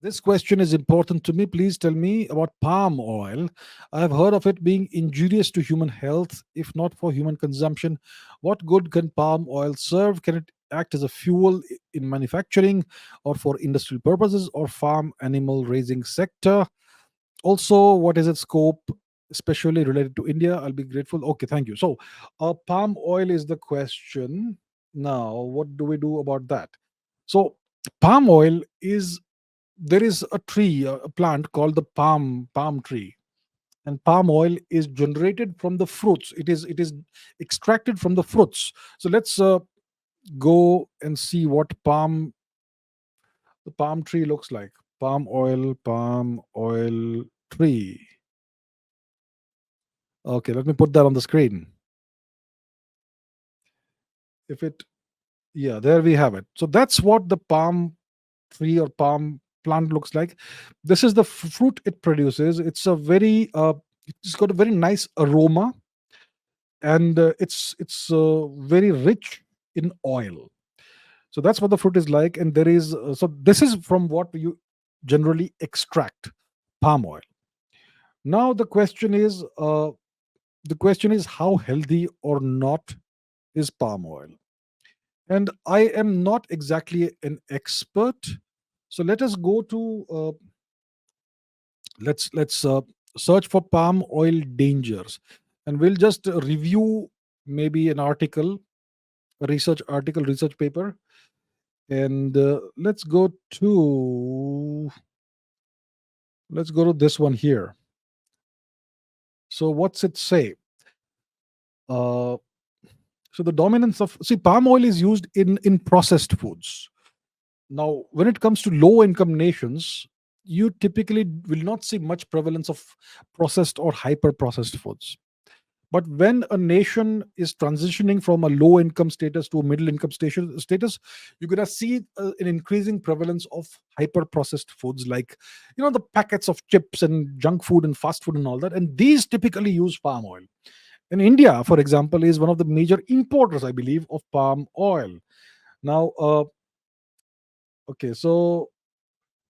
This question is important to me. Please tell me about palm oil. I have heard of it being injurious to human health, if not for human consumption. What good can palm oil serve? Can it act as a fuel in manufacturing or for industrial purposes or farm animal raising sector? Also, what is its scope, especially related to India? I'll be grateful. Okay, thank you. So, palm oil is the question. Now, what do we do about that? So, palm oil is there is a tree, a plant called the palm tree, and palm oil is generated from the fruits. It is extracted from the fruits. So let's go and see what the palm tree looks like. Palm oil tree. Okay, let me put that on the screen. If it Yeah, there we have it. So that's what the palm tree or palm plant looks like. This is the fruit it produces. It's got a very nice aroma, and it's very rich in oil. So that's what the fruit is like. And so this is from what you generally extract palm oil. Now the question is how healthy or not is palm oil. And I am not exactly an expert, so let us go to let's search for palm oil dangers, and we'll just review maybe an article, a research article, research paper. And let's go to this one here. So what's it say? uh, so the dominance of see palm oil is used in processed foods. Now, when it comes to low income nations, you typically will not see much prevalence of processed or hyper processed foods. But when a nation is transitioning from a low income status to a middle income status, you're going to see an increasing prevalence of hyper processed foods, like the packets of chips and junk food and fast food and all that. And these typically use palm oil. And India, for example, is one of the major importers, I believe, of palm oil. Now, okay, so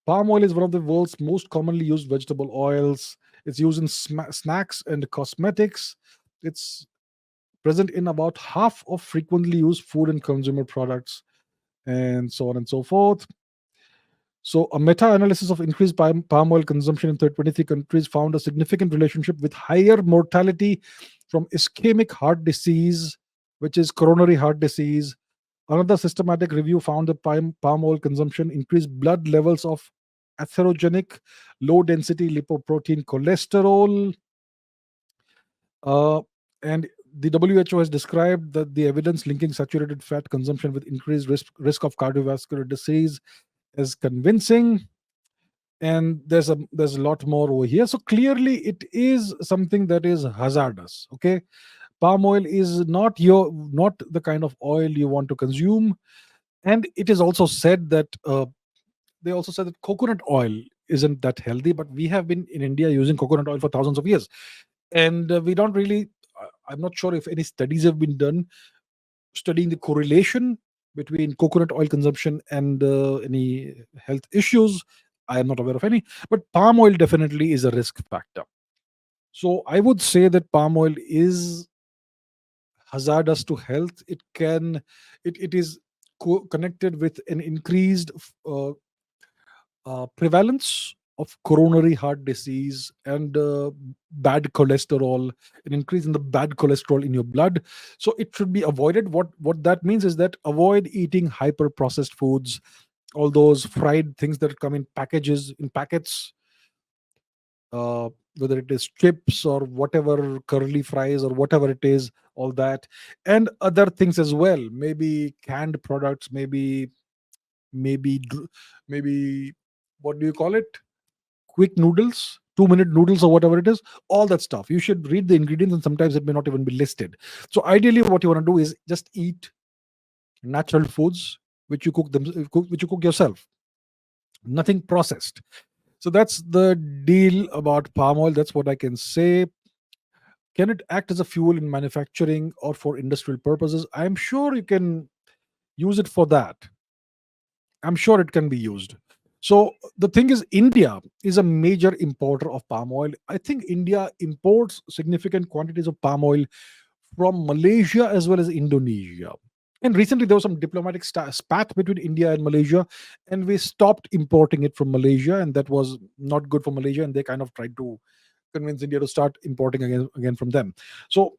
palm oil is one of the world's most commonly used vegetable oils. It's used in snacks and cosmetics. It's present in about half of frequently used food and consumer products, and so on and so forth. So, a meta analysis of increased palm oil consumption in 23 countries found a significant relationship with higher mortality from ischemic heart disease, which is coronary heart disease. Another systematic review found that palm oil consumption increased blood levels of atherogenic, low density lipoprotein cholesterol. Uh, and the WHO has described that the evidence linking saturated fat consumption with increased risk of cardiovascular disease is convincing. And there's a lot more over here. So clearly, it is something that is hazardous. Okay, palm oil is not the kind of oil you want to consume. And it is also said that they also said that coconut oil isn't that healthy, but we have been in India using coconut oil for thousands of years, and we don't really. I'm not sure if any studies have been done studying the correlation between coconut oil consumption and any health issues. I am not aware of any, but palm oil definitely is a risk factor. So I would say that palm oil is hazardous to health. It is connected with an increased uh, prevalence of coronary heart disease and bad cholesterol, an increase in the bad cholesterol in your blood. So it should be avoided. What that means is that avoid eating hyper processed foods, all those fried things that come in packages, in packets, uh, whether it is chips or whatever, curly fries or whatever it is, all that, and other things as well. Maybe canned products, maybe maybe what do you call it? Quick noodles, 2-minute noodles or whatever it is, all that stuff. You should read the ingredients, and sometimes it may not even be listed. So ideally, what you want to do is just eat natural foods which you cook yourself, nothing processed. So that's the deal about palm oil. That's what I can say. Can it act as a fuel in manufacturing or for industrial purposes? I'm sure you can use it for that. I'm sure it can be used. So the thing is, India is a major importer of palm oil. I think India imports significant quantities of palm oil from Malaysia as well as Indonesia. And recently, there was some diplomatic spat between India and Malaysia, and we stopped importing it from Malaysia, and that was not good for Malaysia. And they kind of tried to convince India to start importing again from them. So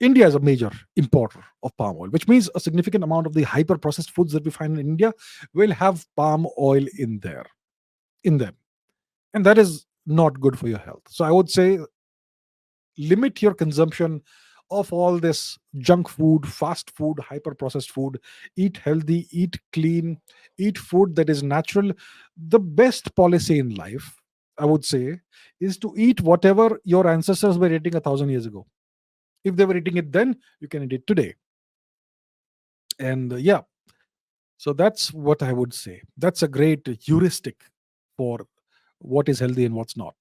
India is a major importer of palm oil, which means a significant amount of the hyper processed foods that we find in India will have palm oil in them, and that is not good for your health. So I would say limit your consumption of all this junk food, fast food, hyper processed food. Eat healthy, eat clean, eat food that is natural. The best policy in life, I would say, is to eat whatever your ancestors were eating 1,000 years ago. If they were eating it then, you can eat it today. And yeah, so that's what I would say. That's a great heuristic for what is healthy and what's not.